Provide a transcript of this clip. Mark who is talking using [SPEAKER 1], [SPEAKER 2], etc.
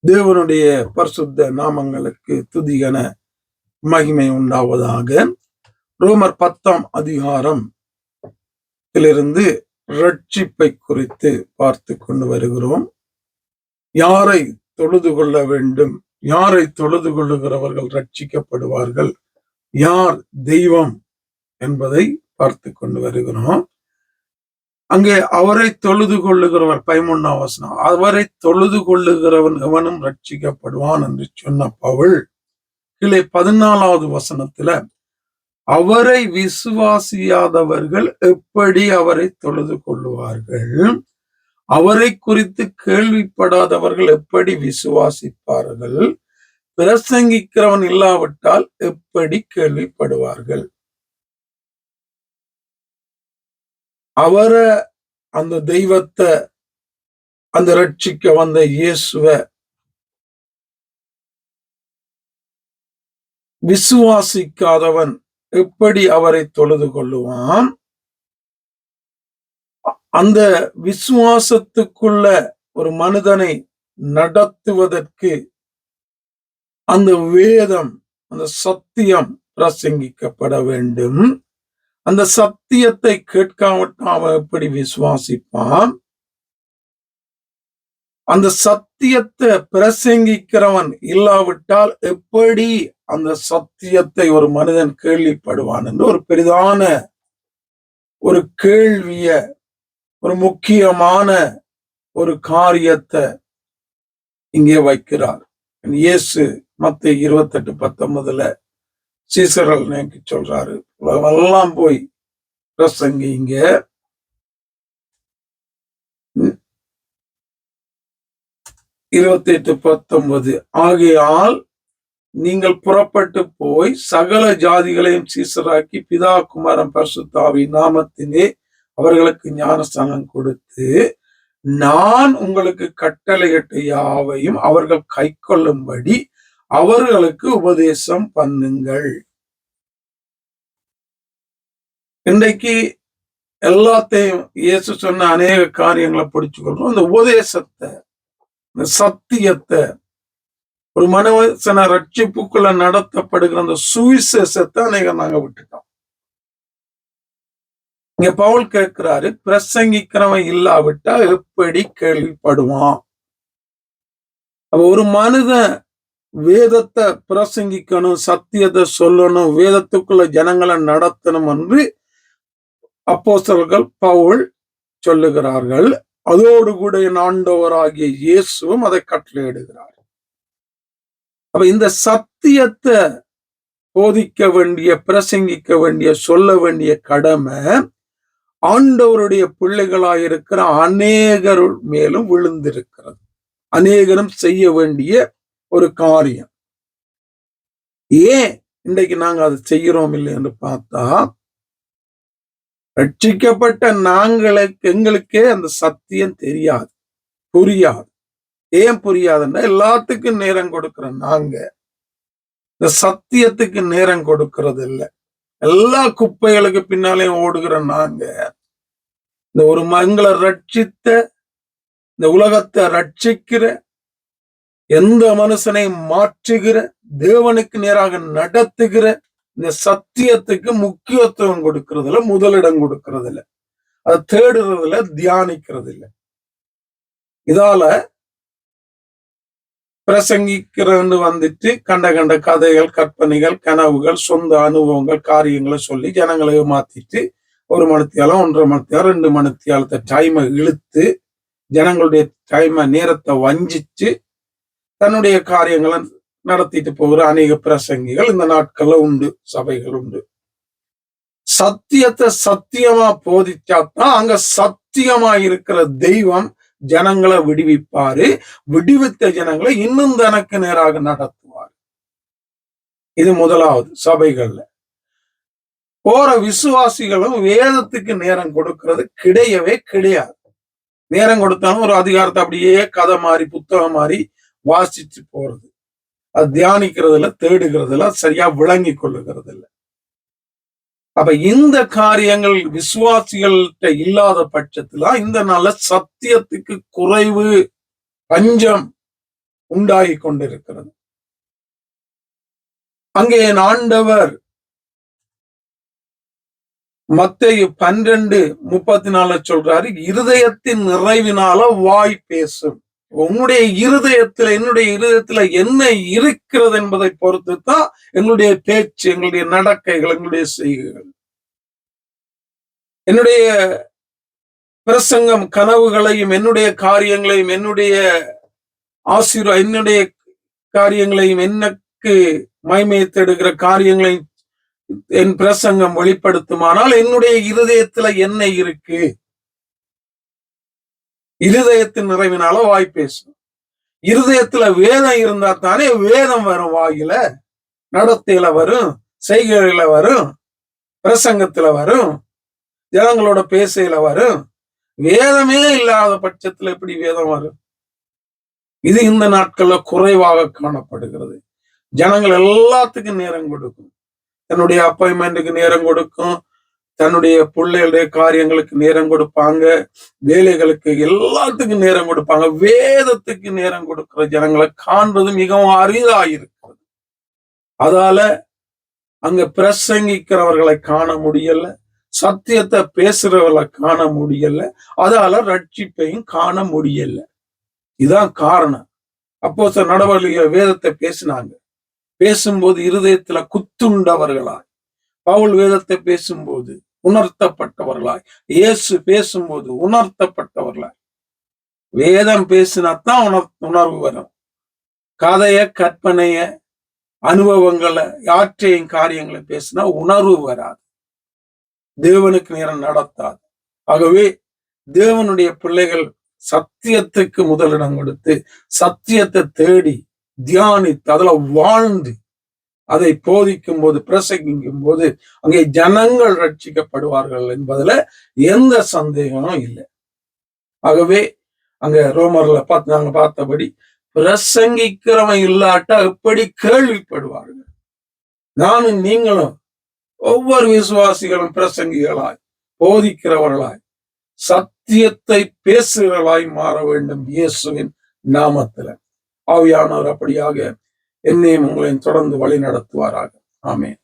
[SPEAKER 1] தேவனுடைய பரிசுத்த நாமங்களுக்கு துதிகன மகிமை உண்டாவதாக. ரோமர் 10ஆம் அதிகாரத்திலிருந்து ரட்சிப்பை குறித்து பார்த்து கொண்டு வருகிறோம். யாரை தொழுது கொள்ள வேண்டும், யாரை தொழுது கொள்ளுகிறவர்கள் ரட்சிக்கப்படுவார்கள், யார் தெய்வம் என்பதை பார்த்து கொண்டு வருகிறோம். அங்கே அவரை தொழுது கொள்ளுகிறவர் 11ஆம் வசனம், அவரை தொழுது கொள்ளுகிறவன் எவனும் ரட்சிக்கப்படுவான் என்று சொன்ன பவுல் கீழே 14ஆவது வசனத்துல அவரை விசுவாசியாதவர்கள் எப்படி அவரை தொழுது கொள்ளுவார்கள், அவரை குறித்து கேள்விப்படாதவர்கள் எப்படி விசுவாசிப்பார்கள், பிரசங்கிக்கிறவன் இல்லாவிட்டால் எப்படி கேள்விப்படுவார்கள். அவரை, அந்த தெய்வத்தை, அந்த ரட்சிக்க வந்த இயேசுவ விசுவாசிக்காதவன் எப்படி அவரை தொழுது கொள்ளுவான்? அந்த விசுவாசத்துக்குள்ள ஒரு மனிதனை நடத்துவதற்கு அந்த வேதம், அந்த சத்தியம் பிரசங்கிக்கப்பட வேண்டும். அந்த சத்தியத்தை கேட்காவிட்டால் அவன் எப்படி விசுவாசிப்பான்? அந்த சத்தியத்தை பிரசங்கிக்கிறவன் இல்லாவிட்டால் எப்படி அந்த சத்தியத்தை ஒரு மனிதன் கேள்விப்படுவான் என்று ஒரு பெரிதான ஒரு கேள்விய, ஒரு முக்கியமான ஒரு காரியத்தை இங்கே வைக்கிறார் இயேசு. மத்தேயு 28:19 சீசர்கள் நேக்கு சொல்றாரு, எல்லாம் போய் பிரசங்கிங்க. 28:19 ஆகையால் நீங்கள் புறப்பட்டு போய் சகல ஜாதிகளையும் சீசராக்கி பிதா குமாரன் பரிசுத்த ஆவியின் நாமத்திலே அவர்களுக்கு ஞானஸ்தானம் கொடுத்து நான் உங்களுக்கு கட்டளையிட்ட யாவையும் அவர்கள் கைக்கொள்ளும்படி அவர்களுக்கு உபதேசம் பண்ணுங்கள். இன்றைக்கு எல்லாத்தையும் இயேசு சொன்ன அநேக காரியங்களை பிடிச்சுக்கொள்றோம். அந்த உபதேசத்தை, இந்த சத்தியத்தை, ஒரு மனுஷன ரட்சிப்புக்குள்ள நடத்தப்படுகிற அந்த சுவிசேஷத்தை நாங்க விட்டுட்டோம். இங்க பவுல் கேட்கிறாரு, பிரசங்கிக்கிறவன் இல்லாவிட்டா எப்படி கேள்விப்படுவான்? ஒரு மனிதன் வேதத்தை பிரசங்கிக்கணும், சத்தியத்தை சொல்லணும், வேதத்துக்குள்ள ஜனங்களை நடத்தணும் என்று அப்போஸ்தலர்கள் பவுல் சொல்லுகிறார்கள். அதோடு கூட ஆண்டவராகிய இயேசுவும் அதை கட்டளையிடுகிறார். அப்ப இந்த சத்தியத்தை போதிக்க வேண்டிய, பிரசங்கிக்க வேண்டிய, சொல்ல வேண்டிய கடமை ஆண்டவருடைய பிள்ளைகளாயிருக்கிற அநேகர் மேலும் விழுந்திருக்கிறது. அநேகரும் செய்ய வேண்டிய ஒரு காரியம். ஏன் இன்றைக்கு நாங்க அதை செய்கிறோம் இல்லை என்று பார்த்தா, ரட்சிக்கப்பட்ட எங்களுக்கே அந்த சத்தியம் தெரியாது, புரியாது. ஏன் புரியாதுன்னா, எல்லாத்துக்கும் நேரம் கொடுக்கிற நாங்க இந்த சத்தியத்துக்கு நேரம் கொடுக்கறது இல்லை. எல்லா குப்பைகளுக்கு பின்னாலே ஓடுகிற நாங்க இந்த ஒரு எங்களை ரட்சித்த, இந்த உலகத்தை ரட்சிக்கிற, எந்த மனுஷனை மாற்றுகிற, தேவனுக்கு நேராக நடத்துகிற இந்த சத்தியத்துக்கு முக்கியத்துவம் கொடுக்கறதுல, முதலிடம் கொடுக்கறதில்ல, அதை தேடுறதுல, தியானிக்கிறது இல்லை. இதால பிரசங்கிக்கிறன்னு வந்துட்டு கண்ட கதைகள், கற்பனைகள், கனவுகள், சொந்த அனுபவங்கள், காரியங்களை சொல்லி ஜனங்களை மாத்திட்டு 1 மணித்தியாலம், 1.5 மணித்தியாலம், 2 மணித்தியாலத்தை டைமை இழுத்து ஜனங்களுடைய நேரத்தை வஞ்சிச்சு தன்னுடைய காரியங்களை நடத்திட்டு போகிற அநேக பிரசங்கிகள் இந்த நாட்கள்ல உண்டு, சபைகள் உண்டு. சத்தியத்தை சத்தியமா போதிச்சாதான் அங்க சத்தியமா இருக்கிற தெய்வம் ஜனங்களை விடுவிப்பாரு. விடுவித்த ஜனங்களை இன்னும் தனக்கு நேராக நடத்துவார். இது முதலாவது. சபைகள்ல போற விசுவாசிகளும் வேதத்துக்கு நேரம் கொடுக்கிறது கிடையவே கிடையாது. நேரம் கொடுத்தாலும் ஒரு அதிகாரத்தை அப்படியே கதை மாதிரி, புத்தகம் மாதிரி வாசிச்சு போறது, அது தியானிக்கிறதுல, தேடுகிறதுல, சரியா விளங்கி கொள்ளுகிறது இல்லை. அப்ப இந்த காரியங்கள் விசுவாசிகள்கிட்ட இல்லாத பட்சத்துல இந்த நாள்ல சத்தியத்துக்கு குறைவு, பஞ்சம் உண்டாகி கொண்டிருக்கிறது. அங்கே என் ஆண்டவர் மத்தேயு 12:34 சொல்றாரு, இருதயத்தின் நிறைவினால வாய் பேசும். உன்னுடைய இருதயத்துல, என்னுடைய இருதயத்துல என்ன இருக்கிறது என்பதை பொறுத்து தான் எங்களுடைய பேச்சு, எங்களுடைய நடக்கைகள், எங்களுடைய செய்கைகள். என்னுடைய பிரசங்கம் கனவுகளையும், என்னுடைய காரியங்களையும், என்னுடைய என்னுடைய காரியங்களையும், எனக்கு மகிமையை தேடுகிற காரியங்களையும் என் பிரசங்கம் வெளிப்படுத்துமானால் என்னுடைய இருதயத்துல என்ன இருக்கு? இருதயத்தின் நிறைவினால வாய் பேசும். இருதயத்துல வேதம் இருந்தா தானே வேதம் வரும், வாயில, நடத்தையில வரும், செய்கையில வரும், பிரசங்கத்துல வரும், ஜனங்களோட பேசையில வரும். வேதமே இல்லாத பட்சத்துல எப்படி வேதம் வரும்? இது இந்த நாட்கள்ல குறைவாக காணப்படுகிறது. ஜனங்கள் எல்லாத்துக்கும் நேரம் கொடுக்கும். தன்னுடைய அப்பாயின்மெண்ட்டுக்கு நேரம் கொடுக்கும், தன்னுடைய பிள்ளைகளுடைய காரியங்களுக்கு நேரம் கொடுப்பாங்க, வேலைகளுக்கு எல்லாத்துக்கும் நேரம் கொடுப்பாங்க. வேதத்துக்கு நேரம் கொடுக்கிற ஜனங்களை காண்றது மிகவும் அரிதாயிருக்கிறது. அதால அங்க பிரசங்கிக்கிறவர்களை காண முடியல, சத்தியத்தை பேசுறவர்களை காண முடியல, அதால ரட்சிப்பையும் காண முடியல. இதுதான் காரணம். அப்போஸ்தலர் நடவடிக்கைகள் வேதத்தை பேசினாங்க. பேசும்போது இருதயத்துல குத்துண்டவர்களாய், பவுல் வேதத்தை பேசும்போது உணர்த்தப்பட்டவர்களாய், இயேசு பேசும்போது உணர்த்தப்பட்டவர்களாய். வேதம் பேசினாத்தான் உணர்வு வரும். கதைய, கற்பனைய, அனுபவங்களை, யாற்றையும் காரியங்களை பேசினா உணர்வு வராது, தேவனுக்கு நேரம் நடத்தாது. ஆகவே தேவனுடைய பிள்ளைகள் சத்தியத்துக்கு முதலிடம் கொடுத்து, சத்தியத்தை தேடி தியானித்து, அதுல வாழ்ந்து, அதை போதிக்கும் போது, பிரசங்கிக்கும் போது அங்கே ஜனங்கள் ரட்சிக்கப்படுவார்கள் என்பதுல எந்த சந்தேகமும் இல்லை. ஆகவே அங்க ரோமர்ல நாங்க பார்த்தபடி பிரசங்கிக்கிறவன் இல்லாட்டா எப்படி கேள்விப்படுவார்கள்? நானும் நீங்களும் ஒவ்வொரு விசுவாசிகளும் பிரசங்கிகளாய், போதிக்கிறவர்களாய், சத்தியத்தை பேசுகிறவர்களாய் மாற வேண்டும் இயேசுவின் நாமத்துல. ஆவியானவர் அப்படியாக என்னையும் உங்களையும் தொடர்ந்து வழி நடத்துவாராக. ஆமென்.